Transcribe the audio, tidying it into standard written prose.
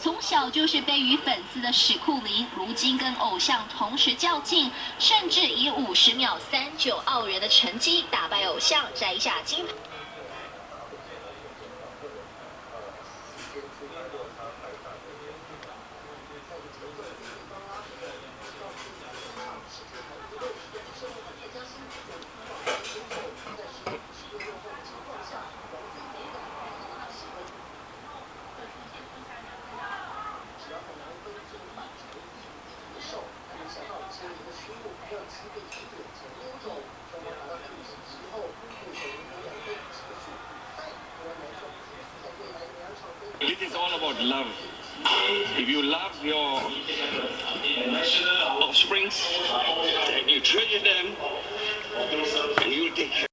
从小就是被与粉丝的史库林，如今跟偶像同时较劲，甚至以50秒39澳元的成绩打败偶像，摘下金牌。 It is all about love. If you love your offsprings, and you treasure them, and you take care.